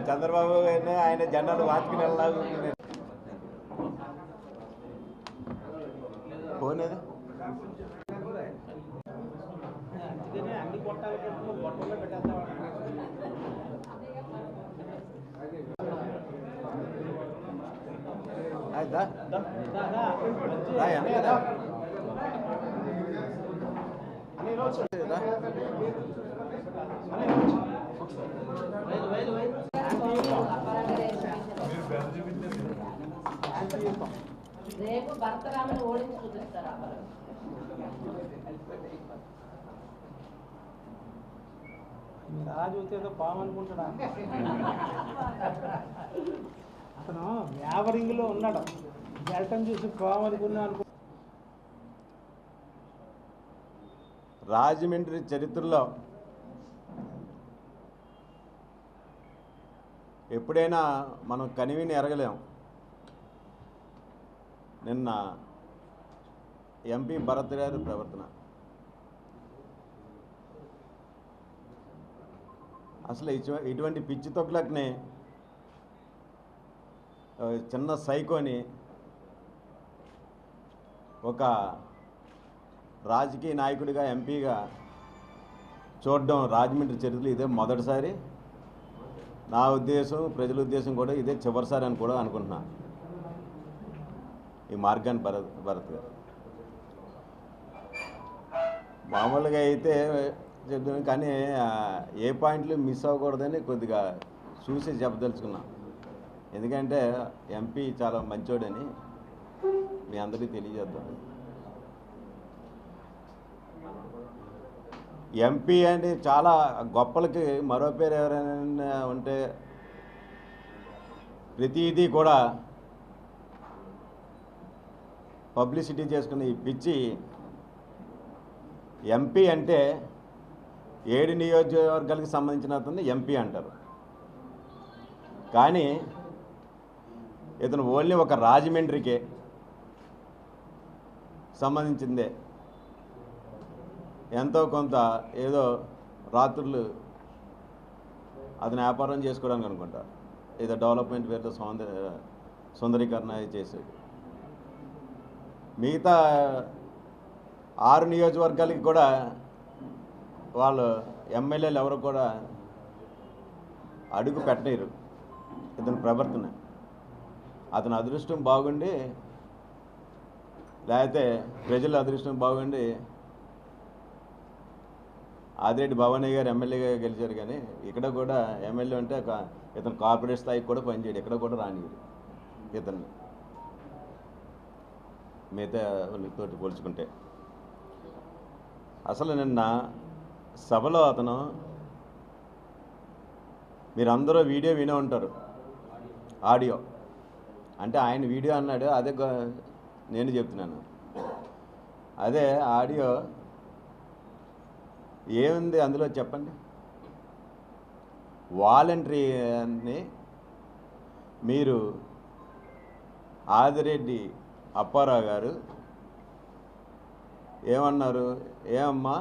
చంద్రబాబు ఆయన జెండాలు వాచుకుని వెళ్ళాలి ఫోన్ అది రేపు భర్తరామని ఓడించి చూపిస్తారు. అలా చూస్తే ఏదో పాము అనుకుంటాడా? అతను వ్యావరింగ్ లో ఉన్నాడు. గెల్టం చూసి పాము అనుకున్నా అనుకో. రాజమండ్రి చరిత్రలో ఎప్పుడైనా మనం కనివిని ఎరగలేం. నిన్న ఎంపీ భరత్ గారి ప్రవర్తన అసలు ఇటువంటి పిచ్చి తొక్కులకి చిన్న సైకోని ఒక రాజకీయ నాయకుడిగా ఎంపీగా చూడడం రాజమండ్రి చరిత్రలో ఇదే మొదటిసారి. నా ఉద్దేశం, ప్రజల ఉద్దేశం కూడా ఇదే చివరిసారి అని కూడా అనుకుంటున్నాను. ఈ మార్గాన్ని భరత్ గారు మామూలుగా అయితే చెప్తాను, కానీ ఏ పాయింట్లు మిస్ అవ్వకూడదని కొద్దిగా చూసి చెప్పదలుచుకున్నాం. ఎందుకంటే ఎంపీ చాలా మంచోడని మీ అందరికీ తెలియజేద్దాం. ఎంపీ అంటే చాలా గొప్పలకి మరో పేరు ఎవరైనా ఉంటే ప్రతిదీ కూడా పబ్లిసిటీ చేసుకున్న ఈ పిచ్చి ఎంపీ అంటే 7 నియోజకవర్గాలకు సంబంధించిన అతన్ని ఎంపీ అంటారు. కానీ ఇతను ఓన్లీ ఒక రాజమండ్రికే సంబంధించిందే. ఎంతో కొంత ఏదో రాత్రులు అతను వ్యాపారం చేసుకోవడానికి అనుకుంటారు. ఏదో డెవలప్మెంట్ పేరుతో సుందరీకరణ చేసేది. మిగతా 6 నియోజకవర్గాలకి కూడా వాళ్ళు ఎమ్మెల్యేలు ఎవరు కూడా అడుగు పెట్టలేరు ఇతని ప్రవర్తన. అతని అదృష్టం బాగుండి, లేకపోతే ప్రజల అదృష్టం బాగుండి ఆదిరెడ్డి భవానీ గారు ఎమ్మెల్యేగా గెలిచారు. కానీ ఇక్కడ కూడా ఎమ్మెల్యే అంటే ఇతను కార్పొరేట్ స్థాయికి కూడా పనిచేయడు, ఇక్కడ కూడా రానివ్వరు ఇతన్ని మిగతా వాళ్ళతోటి పోల్చుకుంటే. అసలు నిన్న సభలో అతను, మీరందరూ వీడియో వినే ఉంటారు, ఆడియో అంటే ఆయన వీడియో అన్నాడు, అదే నేను చెప్తున్నాను. అదే ఆడియో ఏముంది అందులో చెప్పండి. వాలంటరీని మీరు ఆదిరెడ్డి అప్పారావు గారు ఏమన్నారు, ఏమమ్మా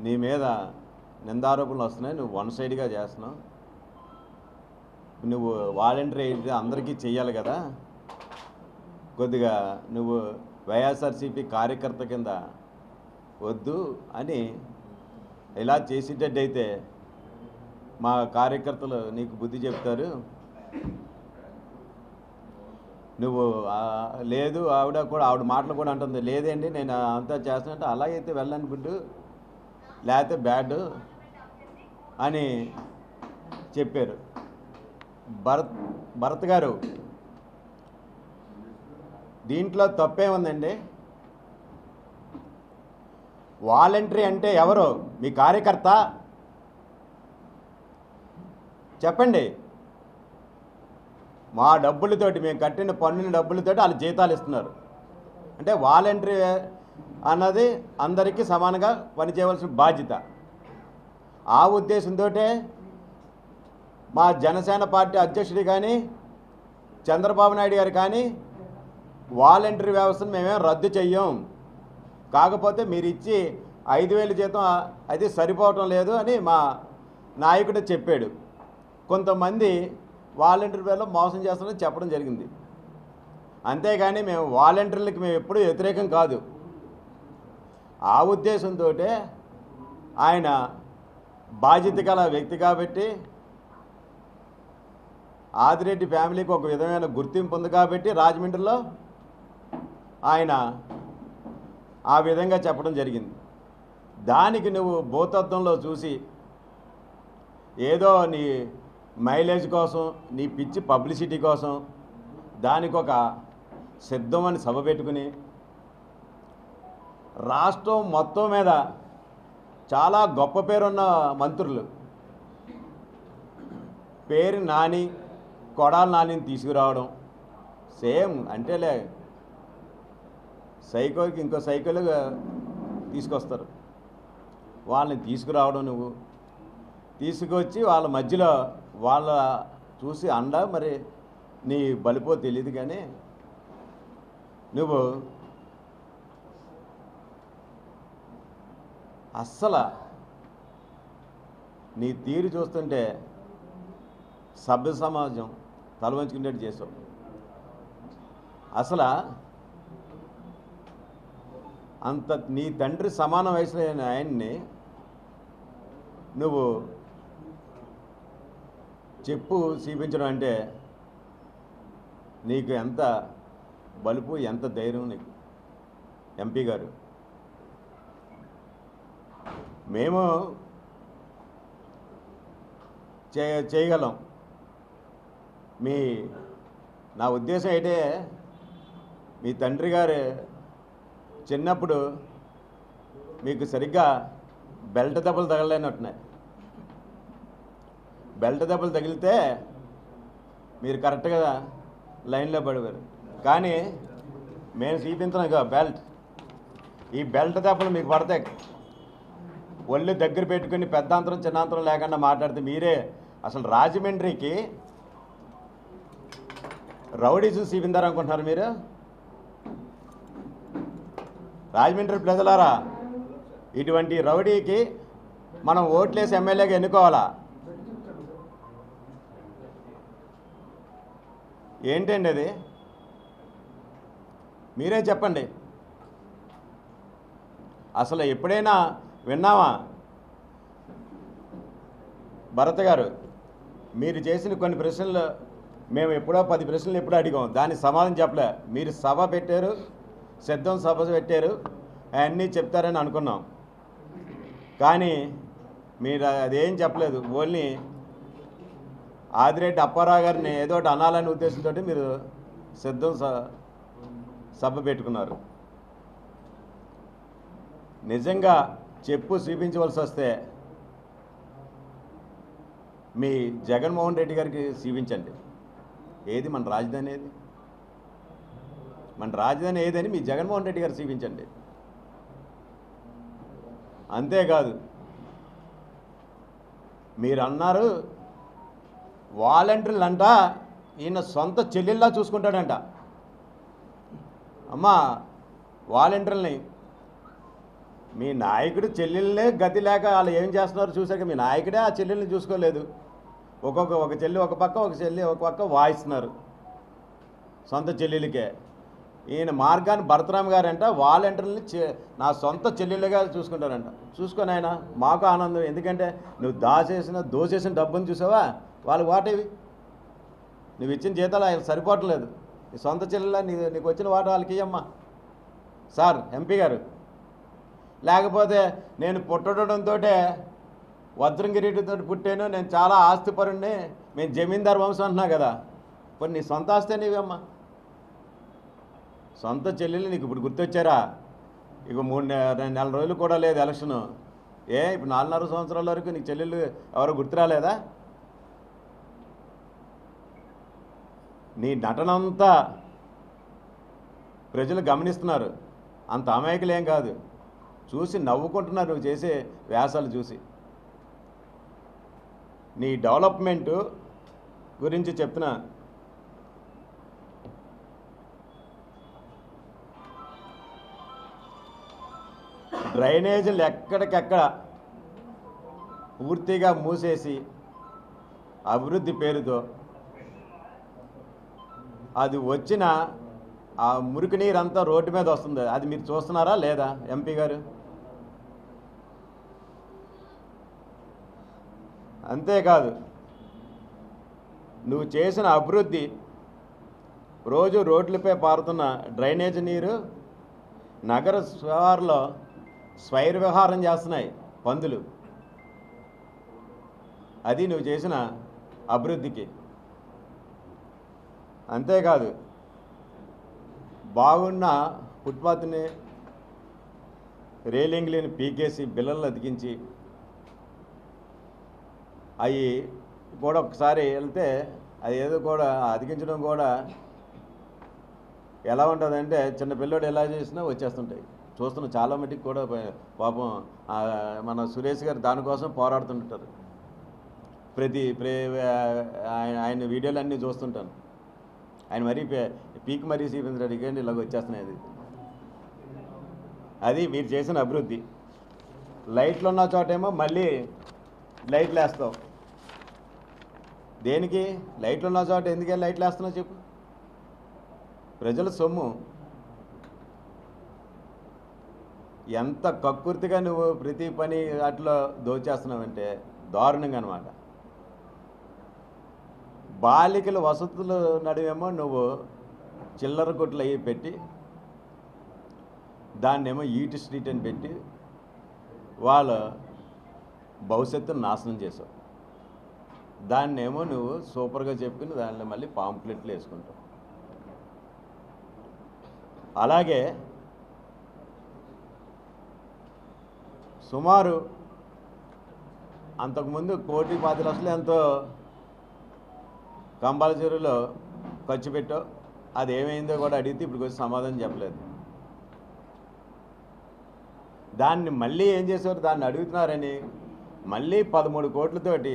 నీ మీద నిందారోపణలు వస్తున్నాయి, నువ్వు వన్ సైడ్గా చేస్తున్నావు, నువ్వు వాలంటరీ అయితే అందరికీ చెయ్యాలి కదా, కొద్దిగా నువ్వు వైఎస్ఆర్సీపీ కార్యకర్త కింద వద్దు అని ఇలా చేసేటట్టయితే మా కార్యకర్తలు నీకు బుద్ధి చెప్తారు, నువ్వు లేదు ఆవిడ మాటలు కూడా అంటుంది, లేదండి నేను అంతా చేస్తున్నట్టు అలాగైతే వెళ్ళని గుడ్డు లేకపోతే బ్యాడ్ అని చెప్పారు. భరత్ గారు దీంట్లో తప్పేముందండి? వాలంటరీ అంటే ఎవరు? మీ కార్యకర్త? చెప్పండి. మా డబ్బులతోటి, మేము కట్టిన పన్నుల డబ్బులతోటి వాళ్ళు జీతాలు ఇస్తున్నారు అంటే వాలంటరీ అన్నది అందరికీ సమానంగా పనిచేయవలసిన బాధ్యత. ఆ ఉద్దేశంతో మా జనసేన పార్టీ అధ్యక్షుడు కానీ చంద్రబాబు నాయుడు గారు కానీ వాలంటరీ వ్యవస్థను మేమేం రద్దు చెయ్యం, కాకపోతే మీరు ఇచ్చి 5,000 జీతం అది సరిపోవటం లేదు అని మా నాయకుడు చెప్పాడు. కొంతమంది వాలంటీర్ పేరులో మోసం చేస్తారని చెప్పడం జరిగింది. అంతేగాని మేము వాలంటీర్లకి మేము ఎప్పుడూ వ్యతిరేకం కాదు. ఆ ఉద్దేశంతో ఆయన బాధ్యత గల వ్యక్తి కాబట్టి, ఆదిరెడ్డి ఫ్యామిలీకి ఒక విధమైన గుర్తింపు ఉంది కాబట్టి రాజమండ్రిలో ఆయన ఆ విధంగా చెప్పడం జరిగింది. దానికి నువ్వు భూతత్వంలో చూసి ఏదో నీ మైలేజ్ కోసం, నీ పిచ్చి పబ్లిసిటీ కోసం దానికి ఒక సిద్ధమని సభ పెట్టుకుని రాష్ట్రం మొత్తం మీద చాలా గొప్ప పేరున్న మంత్రులు పేరు నాని, కొడాల నానిని తీసుకురావడం సేమ్ అంటేలే సైకోకి ఇంకో సైకోలుగా తీసుకొస్తారు. వాళ్ళని తీసుకురావడం, నువ్వు తీసుకొచ్చి వాళ్ళ మధ్యలో వాళ్ళ చూసి అండ మరి నీ బలిపో తెలియదు కానీ నువ్వు అస్సలు నీ తీరు చూస్తుంటే సభ్య సమాజం తలవంచుకునేట్టు చేసావు. అసలు అంత నీ తండ్రి సమాన వయసులో ఆయన్ని నువ్వు చెప్పు చూపించడం అంటే నీకు ఎంత బలుపు, ఎంత ధైర్యం నీకు. ఎంపీ గారు, మేము చేయగలం. నా ఉద్దేశం అయితే మీ తండ్రి గారు చిన్నప్పుడు మీకు సరిగ్గా బెల్ట్ దెబ్బలు తగలలేనట్టున్నాయి. బెల్ట్ దెబ్బలు తగిలితే మీరు కరెక్ట్గా లైన్లో పడిపోయారు. కానీ మేము చూపించాం ఇక బెల్ట్, ఈ బెల్ట్ దెబ్బలు మీకు పడతాయి. ఒళ్ళు దగ్గర పెట్టుకుని పెద్దాంతరం చిన్నాంతరం లేకుండా మాట్లాడితే మీరే అసలు రాజమండ్రికి రౌడీజం చూపించారనుకుంటున్నారు మీరు. రాజమండ్రి ప్రజలారా, ఇటువంటి రౌడీకి మనం ఓట్లేసి ఎమ్మెల్యేగా ఎన్నుకోవాలా? ఏంటండి అది? మీరే చెప్పండి. అసలు ఎప్పుడైనా విన్నామా? భరత్ గారు, మీరు చేసిన కొన్ని ప్రశ్నలు మేము ఎప్పుడో 10 ప్రశ్నలు ఎప్పుడో అడిగాం, దానికి సమాధానం చెప్పలే. మీరు సభ పెట్టారు, సిద్ధం సభ పెట్టారు, అవన్నీ చెప్తారని అనుకున్నాం. కానీ మీరు అదేం చెప్పలేదు. ఓన్లీ ఆదిరెడ్డి అప్పారావు గారిని ఏదో ఒకటి అనాలనే ఉద్దేశంతో మీరు సిద్ధం సభ పెట్టుకున్నారు. నిజంగా చెప్పు చూపించవలసి వస్తే మీ జగన్మోహన్ రెడ్డి గారికి చూపించండి. ఏది మన రాజధాని, ఏది మన రాజధాని ఏదని మీ జగన్మోహన్ రెడ్డి గారు చూపించండి. అంతేకాదు, మీరు అన్నారు వాలంటీర్లు అంట ఈయన సొంత చెల్లెల్లా చూసుకుంటాడంట. అమ్మా, వాలంటీర్లని మీ నాయకుడు చెల్లెళ్ళే గతి లేక వాళ్ళు ఏం చేస్తున్నారో చూశాక మీ నాయకుడే ఆ చెల్లెల్ని చూసుకోలేదు. ఒక చెల్లి ఒక పక్క, ఒక చెల్లి ఒక పక్క వాయిస్తున్నారు సొంత చెల్లెలకే. ఈయన మార్గాన్ని భరతరామ్ గారంట వాలంటీర్ని నా సొంత చెల్లెళ్ళుగా చూసుకుంటారంట. చూసుకొని ఆయన మాకు ఆనందం. ఎందుకంటే నువ్వు దోచేసిన డబ్బుని చూసావా, వాళ్ళు వాటేవి నువ్వు ఇచ్చిన జీతాలు ఆయన సరిపోవట్లేదు. నీ సొంత చెల్లెళ్ళ నీకు వచ్చిన వాట వాళ్ళకి ఇయ్యమ్మా సార్ ఎంపీ గారు. లేకపోతే నేను పుట్టడంతో వజ్రంగిరితో పుట్టాను, నేను చాలా ఆస్తిపరుణ్ణి, మేము జమీందారు వంశం అంటున్నా కదా, కొన్ని నీ సొంత ఆస్తే నీవమ్మా. సొంత చెల్లెలు నీకు ఇప్పుడు గుర్తొచ్చారా? ఇక 3 నెల రోజులు కూడా లేదు ఎలక్షను. ఇప్పుడు 4.5 సంవత్సరాల వరకు నీకు చెల్లెళ్ళు ఎవరో గుర్తురాలేదా? నీ నటనంతా ప్రజలు గమనిస్తున్నారు. అంత అమాయకులేం కాదు, చూసి నవ్వుకుంటున్నారు నువ్వు చేసే వ్యాసాలు చూసి. నీ డెవలప్మెంటు గురించి చెప్తున్నా. డ్రైనేజీలు ఎక్కడికెక్కడ పూర్తిగా మూసేసి అభివృద్ధి పేరుతో అది వచ్చిన ఆ మురికి నీరంతా రోడ్డు మీద వస్తుంది. అది మీరు చూస్తున్నారా లేదా ఎంపీ గారు? అంతేకాదు నువ్వు చేసిన అభివృద్ధి రోజు రోడ్లపై పారుతున్న డ్రైనేజ్ నీరు నగర శివారులో స్వైర విహారం చేస్తున్నాయి పందులు. అది నువ్వు చేసిన అభివృద్ధికి. అంతేకాదు బాగున్న ఫుట్పాత్ని రేలింగ్లను పీకేసి బిల్లలు అతికించి అవి కూడా ఒకసారి వెళ్తే అది ఏదో కూడా అతికించడం కూడా ఎలా ఉంటుందంటే చిన్న పిల్లోడు ఎలా చేసినా వచ్చేస్తుంటాయి. చూస్తున్న చాలా మటుకు కూడా పాపం మన సురేష్ గారు దానికోసం పోరాడుతుంటారు. ఆయన వీడియోలు అన్నీ చూస్తుంటాను. ఆయన మరీ పీక్ మరీ చూపించడానికి ఇలాగ వచ్చేస్తున్నాయి. అది మీరు చేసిన అభివృద్ధి. లైట్లు ఉన్న చోటేమో మళ్ళీ లైట్లు వేస్తావు. దేనికి లైట్లు ఉన్న చోట ఎందుకే లైట్లు వేస్తున్నావు చెప్పు? ప్రజల సొమ్ము. ఎంత కక్కుర్తిగా నువ్వు ప్రతి పని అట్లా దోచేస్తున్నావంటే దారుణంగా అనమాట. బాలికల వసతులు నడివేమో నువ్వు చిల్లర కొట్లు అవి పెట్టి దాన్నేమో ఈటి స్ట్రీట్ అని పెట్టి వాళ్ళ భవిష్యత్తును నాశనం చేసావు. దాన్నేమో నువ్వు సూపర్గా చెప్పుకుని దానిలో మళ్ళీ పాంప్లెట్లు వేసుకుంటావు. అలాగే సుమారు అంతకుముందు 1,10,00,000 ఎంతో కంబాల చెరువులో ఖర్చు పెట్టావు. అది ఏమైందో కూడా అడిగితే ఇప్పుడు కొంచెం సమాధానం చెప్పలేదు. దాన్ని మళ్ళీ ఏం చేశారు? దాన్ని అడుగుతున్నారని మళ్ళీ 13 కోట్లతోటి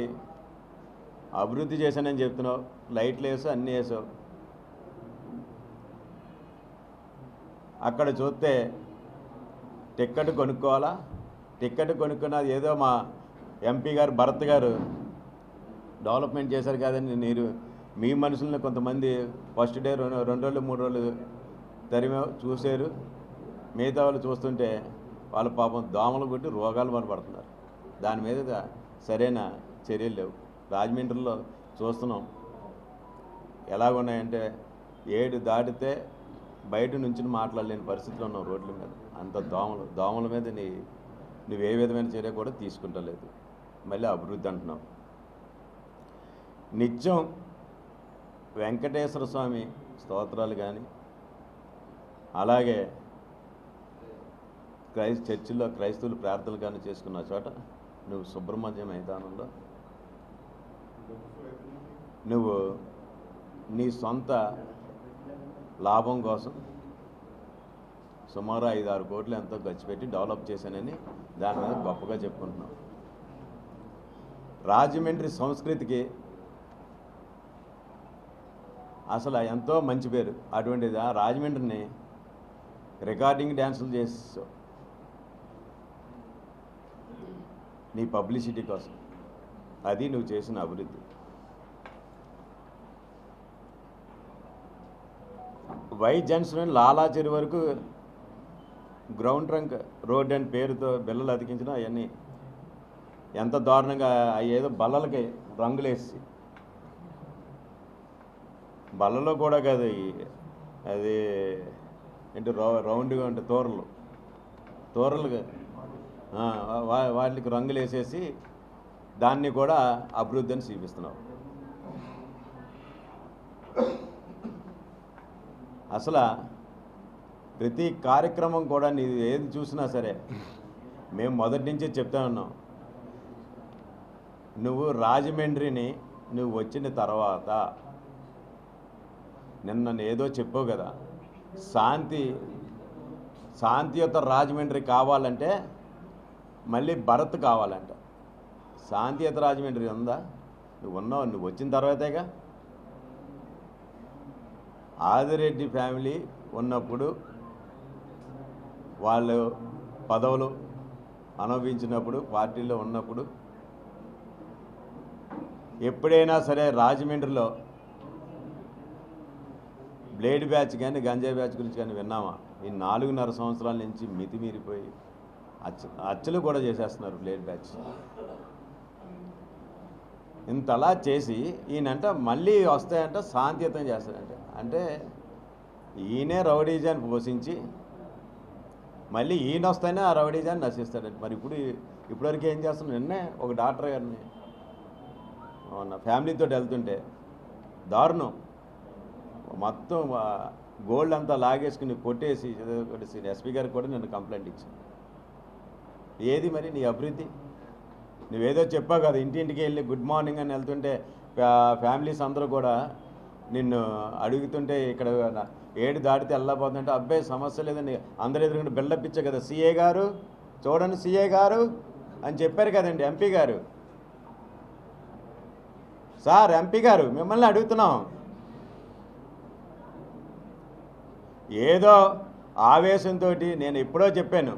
అభివృద్ధి చేశానని చెప్తున్నావు. లైట్లు వేసావు, అన్నీ వేసావు. అక్కడ చూస్తే టిక్కెట్ కొనుక్కోవాలా? టిక్కెట్ కొనుక్కున్నది ఏదో మా ఎంపీ గారు భరత్ గారు డెవలప్మెంట్ చేశారు కదండి. మీరు మీ మనుషులను కొంతమంది ఫస్ట్ డే 2 రోజులు 3 రోజులు తరిమే చూశారు. మిగతా వాళ్ళు చూస్తుంటే వాళ్ళ పాపం దోమలు కొట్టి రోగాలు పడుతున్నారు. దాని మీద సరైన చర్యలు లేవు. రాజమండ్రిలో చూస్తున్నాం ఎలాగున్నాయంటే 7 దాటితే బయట నుంచి మాట్లాడలేని పరిస్థితిలో ఉన్నాం రోడ్ల మీద. అంత దోమల మీద నువ్వు ఏ విధమైన చర్య కూడా తీసుకుంటలేదు. మళ్ళీ అభివృద్ధి అంటున్నావు. నిత్యం వెంకటేశ్వర స్వామి స్తోత్రాలు కానీ అలాగే చర్చిల్లో క్రైస్తవులు ప్రార్థనలు కానీ చేసుకున్న చోట నువ్వు సుబ్రహ్మణ్య మైదానంలో నువ్వు నీ సొంత లాభం కోసం సుమారు 5-6 కోట్లు ఎంతో ఖర్చు పెట్టి డెవలప్ చేశానని దాని మీద గొప్పగా చెప్పుకుంటున్నావు. రాజమండ్రి సంస్కృతికి అసలు ఎంతో మంచి పేరు. అటువంటిది ఆ రాజమండ్రిని రికార్డింగ్ డ్యాన్సులు చేసావు నీ పబ్లిసిటీ కోసం. అది నువ్వు చేసిన అభివృద్ధి. వై జంక్షన్ లాలాచెరు వరకు గ్రౌండ్ ట్రంక్ రోడ్ అని పేరుతో బిల్లలు అతికించిన అవన్నీ ఎంత దారుణంగా ఏదో బల్లలకి రంగులేసి బల్లలో కూడా కాదు అది ఏంటి రౌండ్గా ఉంటే తోరలుగా వాటికి రంగులు వేసేసి దాన్ని కూడా అభివృద్ధి అని చూపిస్తున్నావు. అసలు ప్రతి కార్యక్రమం కూడా నీ ఏది చూసినా సరే మేము మొదటి నుంచే చెప్తా ఉన్నాం. నువ్వు రాజమండ్రిని నువ్వు వచ్చిన తర్వాత నిన్న ఏదో చెప్పావు కదా, శాంతియుత రాజమండ్రి కావాలంటే మళ్ళీ భరత్ కావాలంట. శాంతియుత రాజమండ్రి ఉందా? నువ్వు వచ్చిన తర్వాతేగా. ఆదిరెడ్డి ఫ్యామిలీ ఉన్నప్పుడు వాళ్ళు పదవులు అనుభవించినప్పుడు, పార్టీలో ఉన్నప్పుడు ఎప్పుడైనా సరే రాజమండ్రిలో బ్లేడ్ బ్యాచ్ కానీ గంజాయి బ్యాచ్ గురించి కానీ విన్నామా? ఈ 4.5 సంవత్సరాల నుంచి మితిమీరిపోయి హత్యలు కూడా చేసేస్తున్నారు బ్లేడ్ బ్యాచ్. ఇంతలా చేసి ఈయనంట మళ్ళీ వస్తాయంట శాంతియుతం చేస్తాడంట. అంటే ఈయనే రౌడీజాన్ని పోషించి మళ్ళీ ఈయన వస్తేనే ఆ రౌడీజాన్ని నశిస్తాడంట. మరి ఇప్పటివరకు ఏం చేస్తున్నాడు? నిన్నే ఒక డాక్టర్ గారిని ఫ్యామిలీతో వెళ్తుంటే దారుణం, మొత్తం గోల్డ్ అంతా లాగేసుకుని కొట్టేసి ఎస్పీ గారికి కూడా నేను కంప్లైంట్ ఇచ్చాను. ఏది మరి నీ అభివృద్ధి? నువ్వేదో చెప్పావు కదా, ఇంటింటికి వెళ్ళి గుడ్ మార్నింగ్ అని వెళ్తుంటే ఫ్యామిలీస్ అందరూ కూడా నిన్ను అడుగుతుంటే ఇక్కడ 7 దాటితే వెళ్ళబోతుందంటే అబ్బాయి సమస్య లేదని అందరు ఎదురుకుండా బిల్డప్ ఇచ్చా కదా. సీఏ గారు చూడండి, సీఏ గారు అని చెప్పారు కదండి ఎంపీ గారు. సార్ ఎంపీ గారు మిమ్మల్ని అడుగుతున్నాం, ఏదో ఆవేశంతో నేను ఎప్పుడో చెప్పాను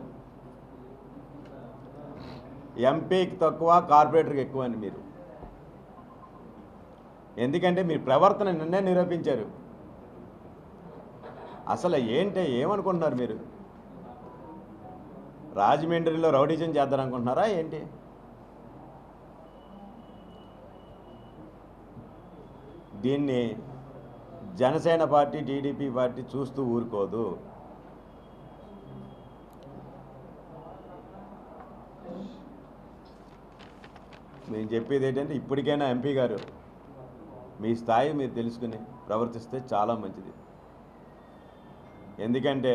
ఎంపీకి తక్కువ కార్పొరేటర్కి ఎక్కువ అని. మీరు ఎందుకంటే మీ ప్రవర్తన నిన్నే నిరూపించారు. అసలు ఏమనుకుంటున్నారు మీరు? రాజమండ్రిలో రౌడీజం చేద్దారనుకుంటున్నారా ఏంటి? దీన్ని జనసేన పార్టీ, టీడీపీ పార్టీ చూస్తూ ఊరుకోదు. నేను చెప్పేది ఏంటంటే ఇప్పటికైనా ఎంపీ గారు మీ స్థాయి మీరు తెలుసుకుని ప్రవర్తిస్తే చాలా మంచిది. ఎందుకంటే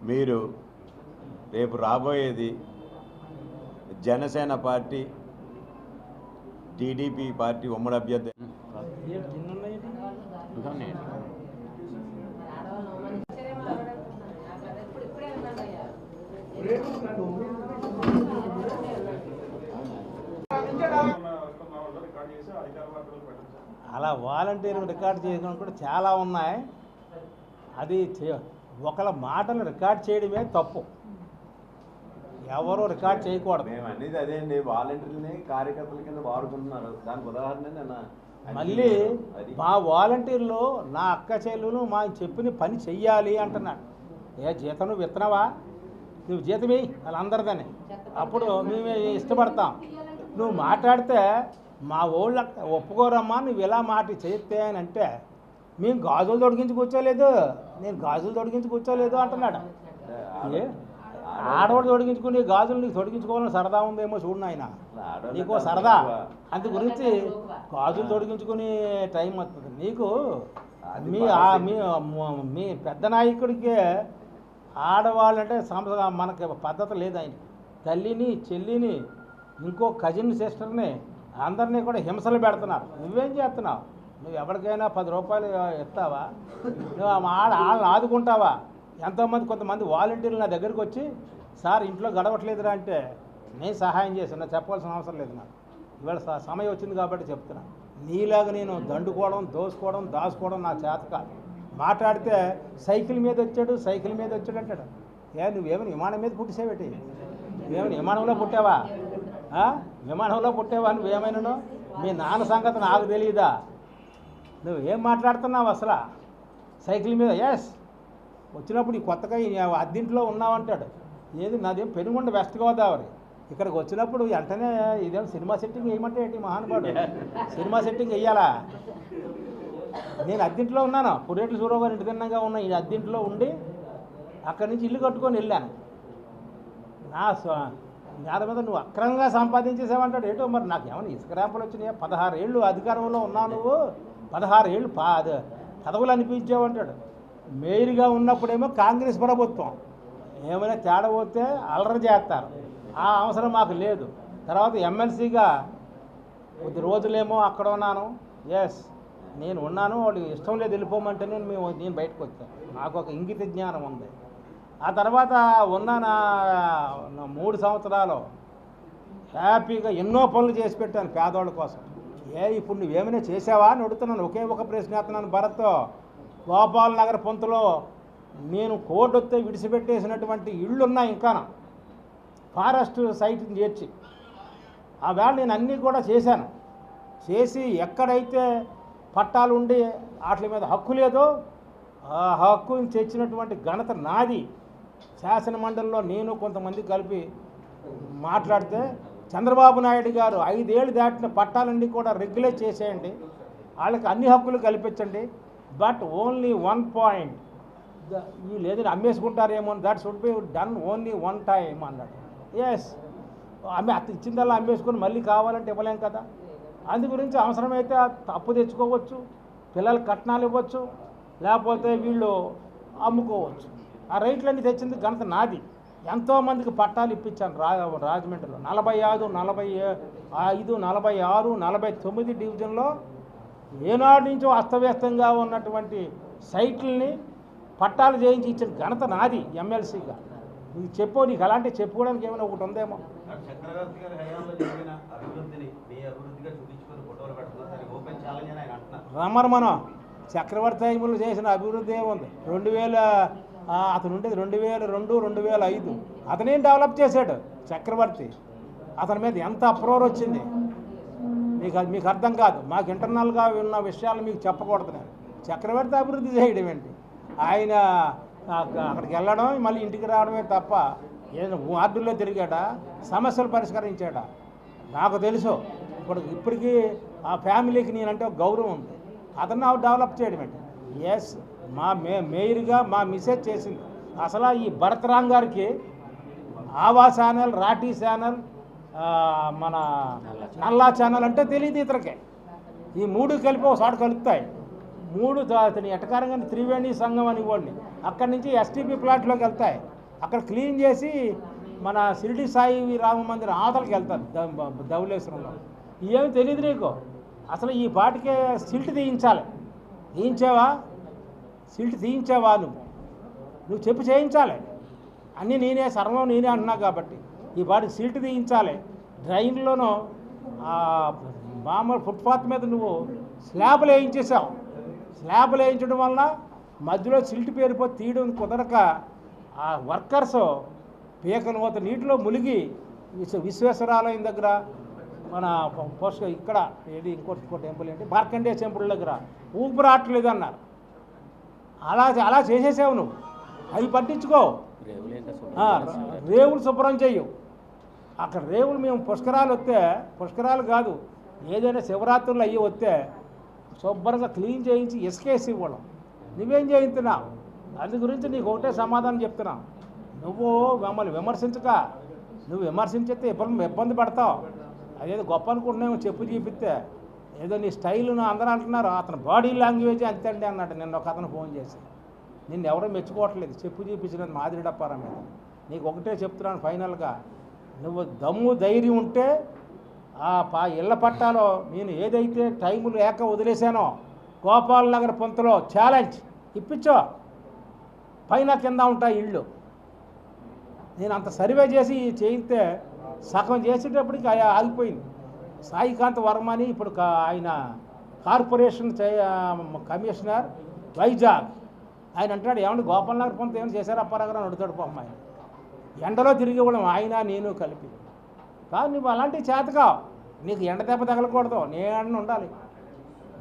మీరు రేపు రాబోయేది జనసేన పార్టీ, టీడీపీ పార్టీ ఉమ్మడి అభ్యర్థి. అలా వాలంటీర్ రికార్డ్ చేయడం కూడా చాలా ఉన్నాయి. అది ఒకళ్ళ మాటలు రికార్డ్ చేయడమే తప్పు, ఎవరు రికార్డ్ చేయకూడదు. మేము అనేది అదే అండి, వాలంటీర్ని కార్యకర్తల కింద వాడుకుంటున్నారు. దానికి ఉదాహరణ మళ్ళీ మా వాలంటీర్లు నా అక్క చెల్లెలు మా చెప్పిన పని చెయ్యాలి అంటున్నాడు. ఏ జీతం నువ్వు విత్తనవా? నువ్వు జీతం వేయి వాళ్ళందరిదని, అప్పుడు మేము ఇష్టపడతాం. నువ్వు మాట్లాడితే మా ఊళ్ళో ఒప్పుకోరమ్మా, నువ్వు ఇలా మాట చేస్తే అని అంటే మేము గాజులు తొడిగించి కూర్చోలేదు, నేను గాజులు తొడిగించి కూర్చోలేదు అంటున్నాడు. ఆడవాడు తొడిగించుకుని గాజులు నీకు తొడిగించుకోవాలని సరదా ఉందేమో చూడు నాయన, నీకు సరదా. అందు గురించి గాజులు తొడిగించుకుని టైం వస్తుంది నీకు. మీ పెద్ద నాయకుడికి ఆడవాళ్ళంటే మనకి పద్ధతి లేదు. ఆయన తల్లిని, చెల్లిని, ఇంకో కజిన్ సిస్టర్ని అందరినీ కూడా హింసలు పెడుతున్నారు. నువ్వేం చేస్తున్నావు? నువ్వు ఎవరికైనా 10 రూపాయలు ఇస్తావా? నువ్వు వాళ్ళని ఆదుకుంటావా? కొంతమంది వాలంటీర్లు నా దగ్గరికి వచ్చి సార్ ఇంట్లో గడవట్లేదురా అంటే నేను సహాయం చేశాను, చెప్పాల్సిన అవసరం లేదు నాకు. ఇవాళ సమయం వచ్చింది కాబట్టి చెప్తున్నా. నీలాగా నేను దండుకోవడం, దోసుకోవడం, దాచుకోవడం నా చేత కాదు. మాట్లాడితే సైకిల్ మీద వచ్చాడు అంటాడు. నువ్వేమైనా విమానం మీద పుట్టేసేవేటి? నువ్వేమైనా విమానంలో పుట్టావా? విమానంలో పుట్టావా? నువ్వేమైనాను? మీ నాన్న సంగతి నాకు తెలియదా? నువ్వేం మాట్లాడుతున్నావు అసలు? సైకిల్ మీద వచ్చినప్పుడు ఈ కొత్తగా అద్దింట్లో ఉన్నావంటాడు. ఏది నాదేం పెనుగొండ వెస్ట్ గోదావరి. ఇక్కడికి వచ్చినప్పుడు వెంటనే ఇదేం సినిమా సెట్టింగ్ వేయమంటే ఏంటి మహానుభావుడు? సినిమా సెట్టింగ్ వేయాలా? నేను అద్దింట్లో ఉన్నాను, పురేట్ల సూరావు గారు ఇంటి తిన్నగా ఉన్న ఈ అద్దింట్లో ఉండి అక్కడి నుంచి ఇల్లు కట్టుకొని వెళ్ళాను. నా మీద నువ్వు అక్రమంగా సంపాదించేసావంటాడు. ఏంటో మరి నాకు ఏమైనా ఇసుక ర్యాంపులు వచ్చినాయా? 16 ఏళ్ళు అధికారంలో ఉన్నావు నువ్వు, 16 ఏళ్ళు పదవులు అనిపించావంటాడు. మేయర్గా ఉన్నప్పుడేమో కాంగ్రెస్ ప్రభుత్వం, ఏమైనా తేడా పోతే అల్లరి చేస్తారు. ఆ అవసరం మాకు లేదు. తర్వాత ఎమ్మెల్సీగా కొద్ది రోజులేమో అక్కడ ఉన్నాను. నేను ఉన్నాను, వాడు ఇష్టం లేదు వెళ్ళిపోమంటే నేను బయటకు వచ్చాను. నాకు ఒక ఇంగిత జ్ఞానం ఉంది. ఆ తర్వాత ఉన్న నా 3 సంవత్సరాలు హ్యాపీగా ఎన్నో పనులు చేసి పెట్టాను పేదవాళ్ళ కోసం. ఇప్పుడు నువ్వేమైనా చేసావా అని అడుగుతున్నాను. ఒకే ఒక ప్రశ్న వేస్తున్నాను భరత్తో. గోపాల్ నగర్ పొంతులో నేను కోర్టు వస్తే విడిచిపెట్టేసినటువంటి ఇళ్ళున్నాయి ఇంకా. ఫారెస్ట్ సైట్ని చేర్చి ఆ వేళ నేను అన్నీ కూడా చేశాను. చేసి ఎక్కడైతే పట్టాలు ఉండి వాటి మీద హక్కు లేదో ఆ హక్కుని తెచ్చినటువంటి ఘనత నాది. శాసన మండలిలో నేను కొంతమంది కలిపి మాట్లాడితే చంద్రబాబు నాయుడు గారు 5 ఏళ్ళు దాటిన పట్టాలన్నీ కూడా రెగ్యులేట్ చేసేయండి, వాళ్ళకి అన్ని హక్కులు కల్పించండి, బట్ ఓన్లీ 1 పాయింట్ వీళ్ళు ఏదైనా అమ్మేసుకుంటారేమో, that should be done only 1 time అన్నాడు. ఎస్, ఇచ్చిందల్లా అమ్మేసుకొని మళ్ళీ కావాలంటే ఇవ్వలేం కదా. అందు గురించి అవసరమైతే అప్పు తెచ్చుకోవచ్చు, పిల్లలకు కట్నాలు ఇవ్వచ్చు, లేకపోతే వీళ్ళు అమ్ముకోవచ్చు. ఆ రైట్లన్నీ తెచ్చింది ఘనత నాది. ఎంతోమందికి పట్టాలు ఇప్పించాను రాజమండ్రిలో 45, 45, 46, 49 డివిజన్లో ఏనాడు నుంచో అస్తవ్యస్తంగా ఉన్నటువంటి సైట్లని పట్టాలు చేయించి ఇచ్చిన ఘనత నాది ఎమ్మెల్సీగా. నీకు చెప్పు, నీకు అలాంటి చెప్పుకోవడానికి ఏమైనా ఒకటి ఉందేమో. రమ్మను మనం చక్రవర్తి టైంలో చేసిన అభివృద్ధి ఏముంది. 2000 అతను ఉండేది 2002, 2005 అతనేం డెవలప్ చేశాడు చక్రవర్తి. అతని మీద ఎంత అప్రోర్ వచ్చింది మీకు అర్థం కాదు. మాకు ఇంటర్నల్గా ఉన్న విషయాలు మీకు చెప్పకూడదు. నేను చక్రవర్తి అభివృద్ధి చేయడం ఏంటి, ఆయన అక్కడికి వెళ్ళడం మళ్ళీ ఇంటికి రావడమే తప్ప ఏదైనా వార్డుల్లో తిరిగాడా, సమస్యలు పరిష్కరించాడా నాకు తెలుసు. ఇప్పటికీ ఆ ఫ్యామిలీకి నేనంటే ఒక గౌరవం ఉంది. అతను డెవలప్ చేయడం ఏంటి. ఎస్, మా మేయర్గా మా మిసేజ్ చేసింది. అసలు ఈ భరతరామ్ గారికి ఆవా ఛానల్, రాఠీ ఛానల్, మన నల్లా ఛానల్ అంటే తెలియదు ఇతరకే. ఈ 3 కలిపి ఒకసారి కలుపుతాయి. 3 అతని ఎటకారంగా త్రివేణి సంఘం అని ఇవ్వండి, అక్కడి నుంచి ఎస్టీపీ ప్లాట్లోకి వెళ్తాయి. అక్కడ క్లీన్ చేసి మన షిరిడి సాయి రామ మందిరం ఆతలకి వెళ్తారు ధవళేశ్వరంలో. ఏమి తెలియదు నీకు. అసలు ఈ పాటికే సిల్ట్ తీయించాలి. తీయించావా? సిల్ట్ తీయించావా? నువ్వు చెప్పు చేయించాలి. అన్నీ నేనే, సర్వం నేనే అంటున్నా కాబట్టి ఈ పాటికి సిల్ట్ తీయించాలి. డ్రైన్లోనూ మామూలు ఫుట్పాత్ మీద నువ్వు స్లాబ్లు వేయించేసావు. స్లాబ్లు వేయించడం వలన మధ్యలో సిల్ట్ పేరిపోయి తీయడం కుదరక ఆ వర్కర్స్ పీకలు పోత నీటిలో మునిగి విశ్వేశ్వరాలయం దగ్గర మన ఇక్కడ ఏది ఇంకో టెంపుల్ ఏంటి మార్కండే టెంపుల్ దగ్గర ఊపిరాట్లేదు అన్నారు. అలా చేసేసావు నువ్వు. అవి పట్టించుకో. రేవులు శుభ్రం చెయ్యు. అక్కడ రేవులు మేము పుష్కరాలు కాదు, ఏదైనా శివరాత్రులు అయ్యి వస్తే శుభ్రంగా క్లీన్ చేయించి ఇసుకేసి ఇవ్వడం. నువ్వేం చేయించున్నావు? అందు గురించి నీకు ఒకటే సమాధానం చెప్తున్నావు. నువ్వు మమ్మల్ని విమర్శించక, నువ్వు విమర్శించితే ఇబ్బంది పడతావు. అదేదో గొప్ప అనుకుంటున్నామో చెప్పు చూపిస్తే ఏదో నీ స్టైల్ను అందరూ అంటున్నారు. అతను బాడీ లాంగ్వేజ్ అంతండి అన్నాడు నిన్న ఒక అతను ఫోన్ చేసి. నిన్ను ఎవరో మెచ్చుకోవట్లేదు చెప్పు చూపించినది మాదిరి డప్పారా మీద. నీకు ఒకటే చెప్తున్నాను ఫైనల్గా, నువ్వు దమ్ము ధైర్యం ఉంటే ఆ ఇళ్ల పట్టాలో నేను ఏదైతే టైము లేక వదిలేశానో గోపాల్ నగర్ పొంతలో ఛాలెంజ్ ఇప్పించో. పైన కింద ఉంటాయి ఇళ్ళు. నేను అంత సర్వే చేసి చేయితే సగం చేసేటప్పటికి ఆగిపోయింది. సాయికాంత్ వర్మ అని ఇప్పుడు ఆయన కార్పొరేషన్ కమిషనర్ వైజాగ్, ఆయన అంటాడు ఏమంటే గోపాల్ నగర్ పొంత ఏమైనా చేశారు అప్పారాగారు అని అడుగుతాడు పాపం. ఆయన ఎండలో తిరిగి ఇవ్వడం ఆయన నేను కలిపి. కాదు నువ్వు అలాంటివి చేతకావు. నీకు ఎండ దెబ్బ తగలకూడదు, నేను ఉండాలి.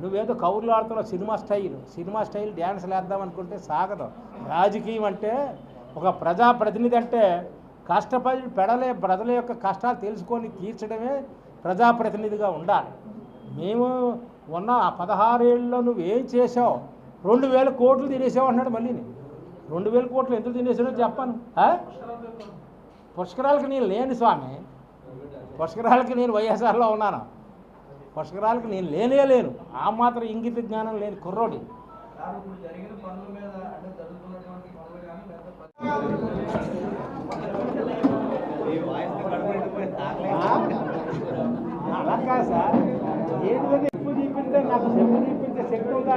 నువ్వేదో కౌర్లు ఆడుతున్నావు. సినిమా స్టైల్ డ్యాన్స్లు వేద్దామనుకుంటే సాగదు. రాజకీయం అంటే ఒక ప్రజాప్రతినిధి అంటే కష్టపడి ప్రజల యొక్క కష్టాలు తెలుసుకొని తీర్చడమే ప్రజాప్రతినిధిగా ఉండాలి. మేము ఉన్న ఆ 16 ఏళ్ళలో నువ్వు ఏం చేసావు? 2000 కోట్లు తినేసావు అన్నాడు. మళ్ళీ 2000 కోట్లు ఎందుకు తినేసాడో చెప్పాను. పుష్కరాలకు నేను లేని స్వామి, పుష్కరాలకి నేను వైఎస్ఆర్లో ఉన్నాను. పుష్కరాలకి నేను లేను. ఆ మాత్రం ఇంగిత జ్ఞానం లేని కుర్రోడి. అలా కాదు సార్, ఏది చెప్పు చూపిస్తే నాకు చెప్పు చూపించే శక్తి ఉంది.